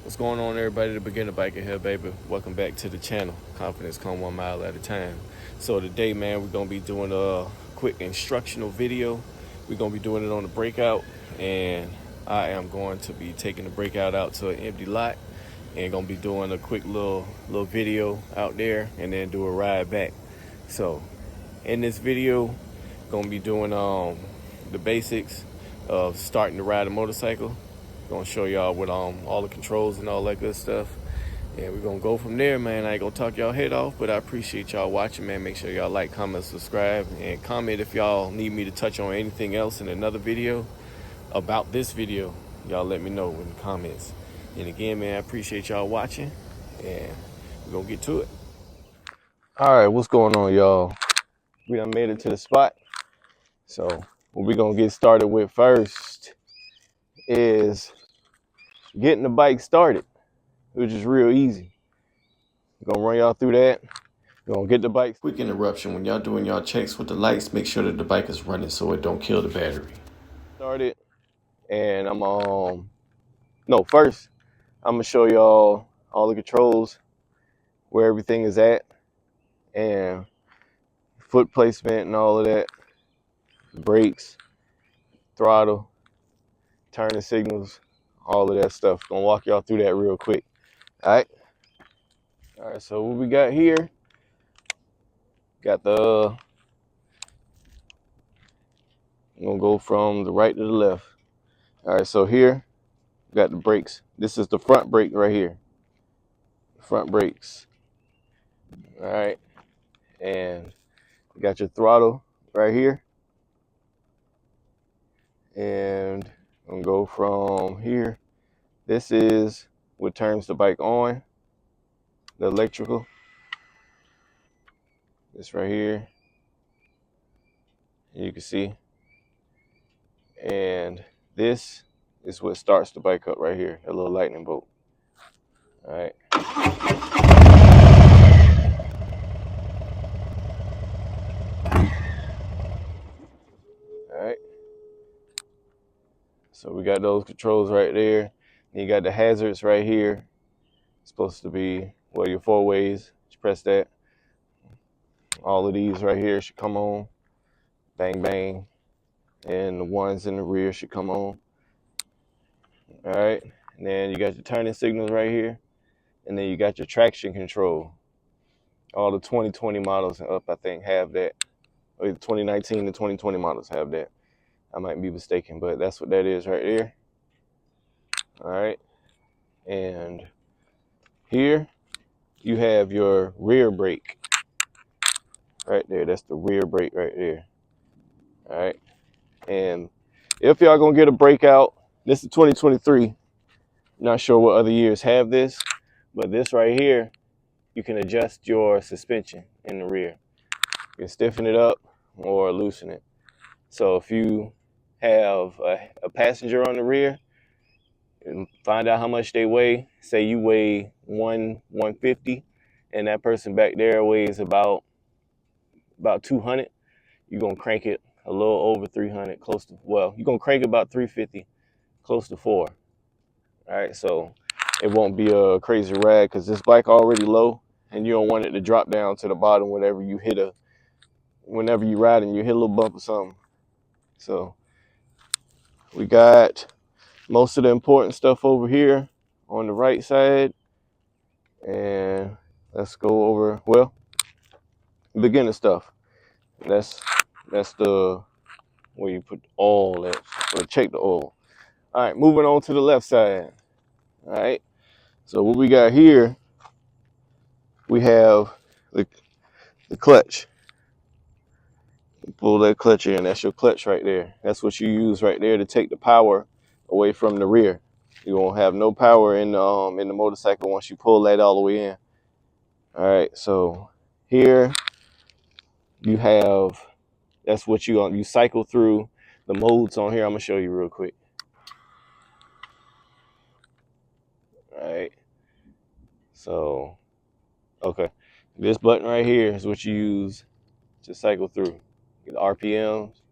What's going on, everybody? The beginner biker here, baby. Welcome back to the channel. Confidence come 1 mile at a time. So today, man, we're gonna be doing a quick instructional video. We're gonna be doing it on the breakout, and I am going to be taking the breakout out to an empty lot and gonna be doing a quick little video out there, and then do a ride back. So in this video, gonna be doing the basics of starting to ride a motorcycle. Gonna show y'all with all the controls and all that good stuff, and we're gonna go from there, man. I ain't gonna talk y'all head off, but I appreciate y'all watching, man. Make sure y'all like, comment, subscribe, and comment if y'all need me to touch on anything else in another video about this video. Y'all let me know in the comments. And again, man, I appreciate y'all watching, and we're gonna get to it. All right, what's going on, y'all? We done made it to the spot. So what we're gonna get started with first is getting the bike started, which is real easy. I'm gonna run y'all through that. We're gonna get the bike. Quick interruption: when y'all doing y'all checks with the lights, make sure that the bike is running so it don't kill the battery. Started, and first I'm gonna show y'all all the controls, where everything is at, and foot placement and all of that, brakes, throttle, turning signals, all of that stuff. Gonna walk y'all through that real quick. All right, so what we got here, got I'm gonna go from the right to the left. All right, so here we got the brakes. This is the front brake right here. Front brakes. All right, and you got your throttle right here. And I'm gonna go from here. This is what turns the bike on, the electrical. This right here, you can see. And this is what starts the bike up right here, a little lightning bolt. All right. All right. So we got those controls right there. And you got the hazards right here. It's supposed to be, well, your 4 ways. Just press that. All of these right here should come on. Bang, bang. And the ones in the rear should come on. All right. And then you got your turning signals right here. And then you got your traction control. All the 2020 models and up, I think, have that. Or the 2019 and 2020 models have that. I might be mistaken, but that's what that is right there. All right. And here you have your rear brake right there. That's the rear brake right there. All right. And if y'all gonna get a breakout, this is 2023. Not sure what other years have this, but this right here, you can adjust your suspension in the rear. You can stiffen it up or loosen it. So if you have a passenger on the rear, and find out how much they weigh. Say you weigh 150, and that person back there weighs about 200. You're gonna crank it a little over 300, close to, well, you're gonna crank it about 350, close to 4. All right, so it won't be a crazy ride because this bike already low, and you don't want it to drop down to the bottom whenever you ride and you hit a little bump or something. So we got most of the important stuff over here on the right side. And let's go over, well, beginner stuff. That's the where you put oil at, or check the oil. All right, moving on to the left side. All right, so what we got here, we have the clutch. Pull that clutch in. That's your clutch right there. That's what you use right there to take the power away from the rear. You won't have no power in the motorcycle once you pull that all the way in. All right, so here you have, that's what you cycle through the modes on here. I'm gonna show you real quick. All right, so okay, this button right here is what you use to cycle through. Get the RPMs,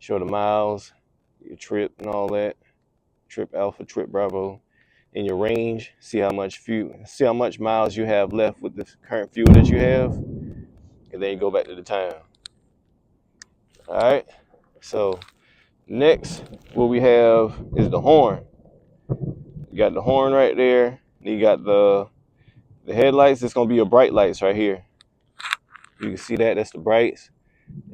show the miles, your trip and all that. Trip Alpha, Trip Bravo, in your range, see how much miles you have left with the current fuel that you have, and then you go back to the time. All right. So next, what we have is the horn. You got the horn right there. You got the headlights. It's gonna be your bright lights right here. You can see that. That's the brights,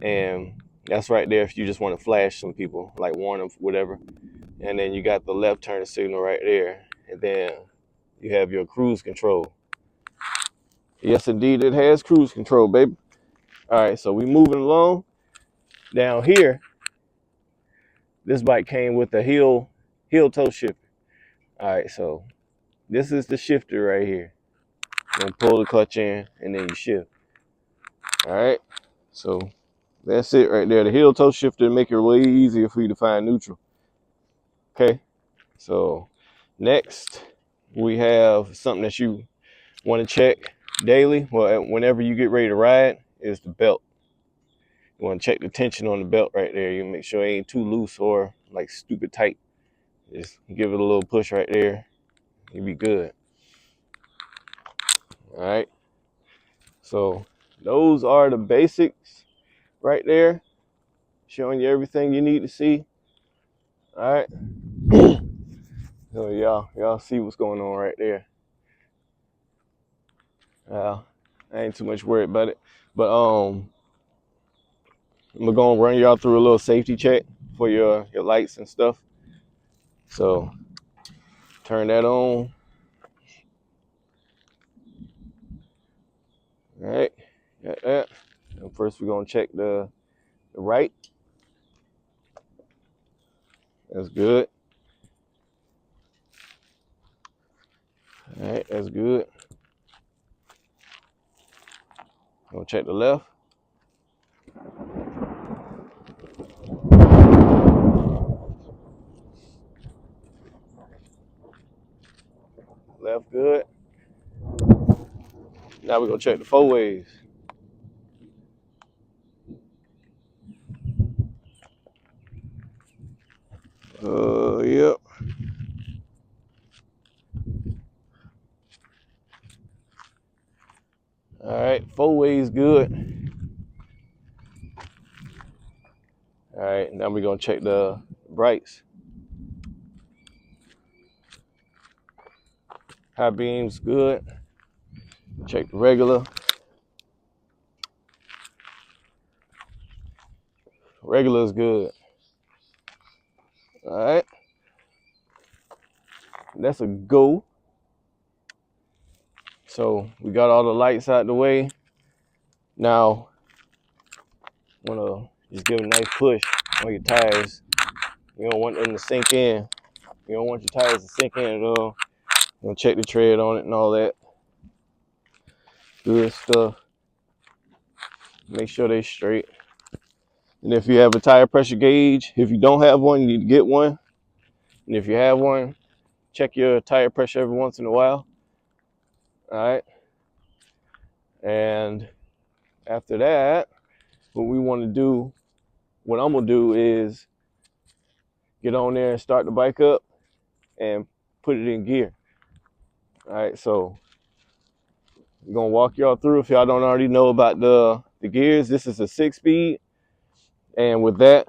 and that's right there if you just want to flash some people, like warn them, whatever. And then you got the left turn signal right there, and then you have your cruise control. Yes, indeed, it has cruise control, baby. All right, so we moving along. Down here, this bike came with a heel toe shifter. All right, so this is the shifter right here. You're gonna pull the clutch in, and then you shift. All right, so that's it right there. The heel toe shifter make it way easier for you to find neutral. Okay, so next we have something that you want to check daily. Well, whenever you get ready to ride, is the belt. You want to check the tension on the belt right there. You make sure it ain't too loose or like stupid tight. Just give it a little push right there. You'll be good. All right. So those are the basics right there, showing you everything you need to see. All right. So y'all see what's going on right there. I ain't too much worried about it, but I'm gonna run y'all through a little safety check for your lights and stuff. So turn that on. All right, got that. And first we're gonna check the right. That's good. All right, that's good. Gonna check the left. Left good. Now we're gonna check the four ways. Yep. All right, four ways good. All right, now we're gonna check the brights. High beams good. Check the regular. Regular is good. All right, that's a go. So we got all the lights out the way. Now, I'm gonna just give a nice push on your tires. You don't want them to sink in. You don't want your tires to sink in at all. You gonna check the tread on it and all that. Good stuff. Make sure they're straight. And if you have a tire pressure gauge, if you don't have one, you need to get one. And if you have one, check your tire pressure every once in a while. All right. And after that, what I'm gonna do is get on there and start the bike up and put it in gear. All right, so I'm gonna walk y'all through. If y'all don't already know about the gears, this is a 6-speed, and with that,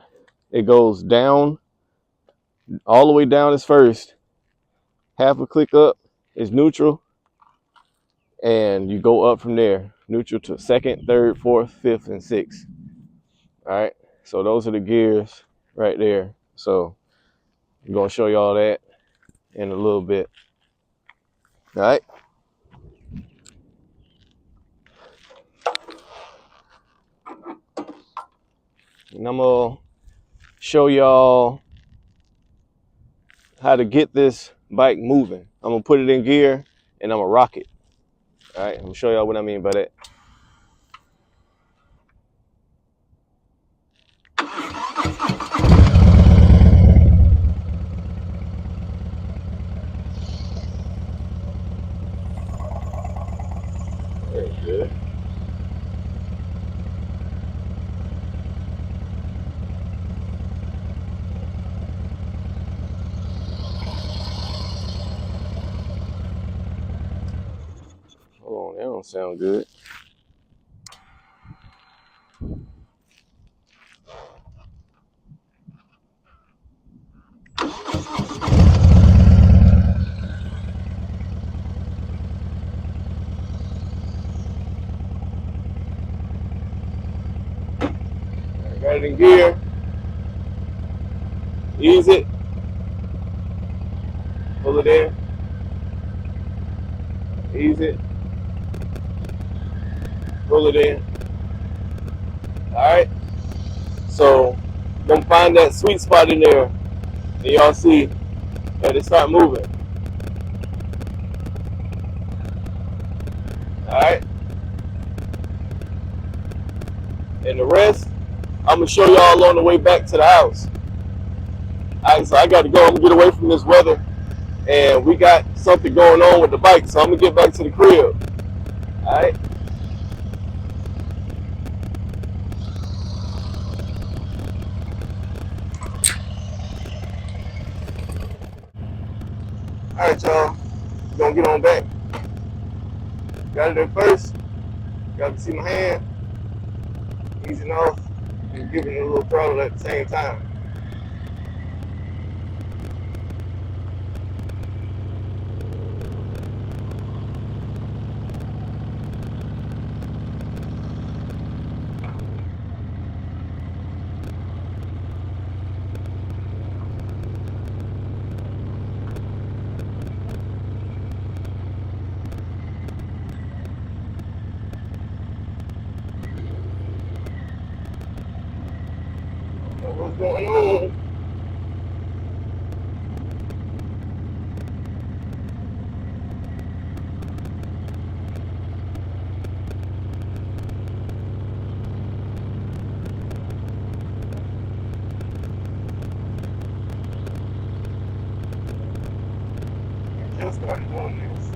it goes down, all the way down is first. Half a click up is neutral, and you go up from there. Neutral to second, third, fourth, fifth, and sixth. All right, so those are the gears right there. So I'm gonna show y'all that in a little bit. All right. And I'm gonna show y'all how to get this bike moving. I'm gonna put it in gear and I'm gonna rock it. All right, I'm gonna show y'all what I mean by that. Very good. don't sound good. Got it in gear. Ease it. Pull it in. Ease it. Pull it in. Alright? So, gonna find that sweet spot in there. And y'all see that it start moving. Alright? And the rest, I'm gonna show y'all on the way back to the house. Alright, so I gotta go. I'm gonna get away from this weather. And we got something going on with the bike, so I'm gonna get back to the crib. Alright? Alright, y'all. We're gonna get on back. Got it at first. Got to see my hand. Easing off and giving it a little throttle at the same time. What's going on? I just started doing this.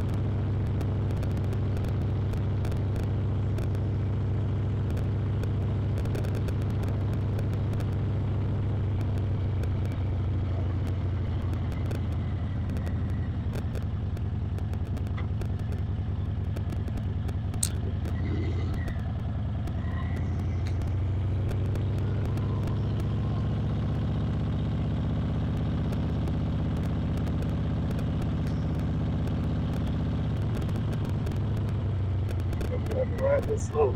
I'm gonna ride this slow.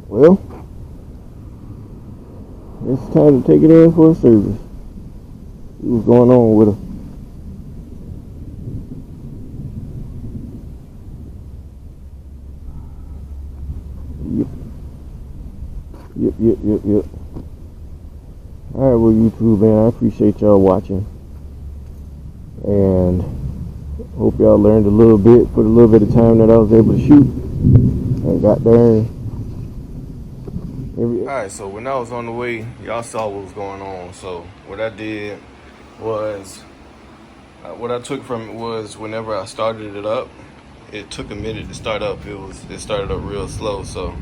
Well, it's time to take it in for a service. See what's going on with her. Yep. Alright, well, YouTube, man, I appreciate y'all watching. And hope y'all learned a little bit for the little bit of time that I was able to shoot. And got there. Alright, so when I was on the way, y'all saw what was going on. So what I did was, what I took from it was whenever I started it up, it took a minute to start up. It started up real slow, so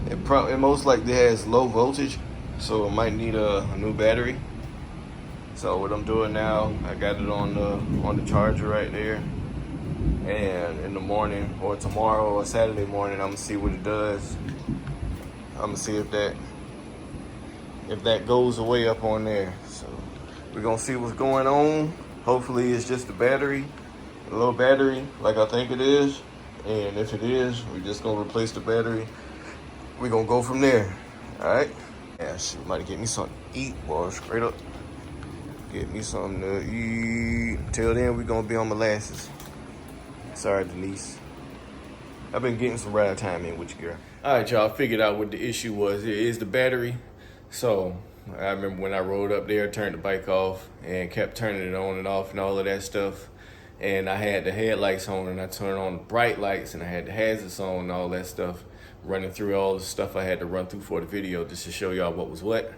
it most likely has low voltage, so it might need a new battery. So what I'm doing now, I got it on the charger right there, and in the morning or tomorrow or Saturday morning, I'm gonna see what it does. I'm gonna see if that goes away up on there. So we're gonna see what's going on. Hopefully it's just the battery, a little battery like I think it is, and if it is, we're just gonna replace the battery. We're gonna go from there. All right. Yeah, shit, might get me something to eat, boy. Straight up, get me something to eat. Till then, we're gonna be on molasses. Sorry, Denise. I've been getting some ride time in with you, girl. All right, y'all. Figured out what the issue was. It is the battery. So I remember when I rode up there, turned the bike off, and kept turning it on and off and all of that stuff. And I had the headlights on, and I turned on the bright lights, and I had the hazards on and all that stuff, running through all the stuff I had to run through for the video just to show y'all what was what.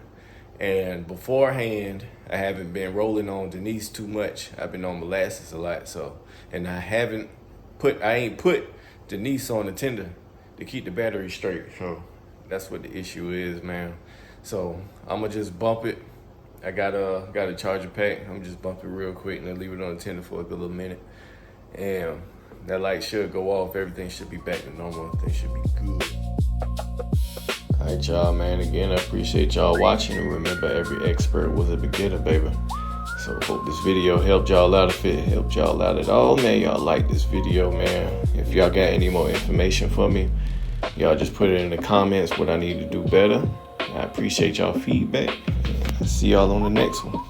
And beforehand, I haven't been rolling on Denise too much. I've been on molasses a lot, so, and I ain't put Denise on the tender to keep the battery straight. So that's what the issue is, man. So I'm gonna just bump it. I got a charger pack. I'm just bump it real quick and then leave it on the tender for a good little minute. And that light should go off. Everything should be back to normal. Everything should be good. All right, y'all, man. Again, I appreciate y'all watching. And remember, every expert was a beginner, baby. So hope this video helped y'all out. If it helped y'all out at all, man, y'all like this video, man. If y'all got any more information for me, y'all just put it in the comments what I need to do better. I appreciate y'all feedback. I'll see y'all on the next one.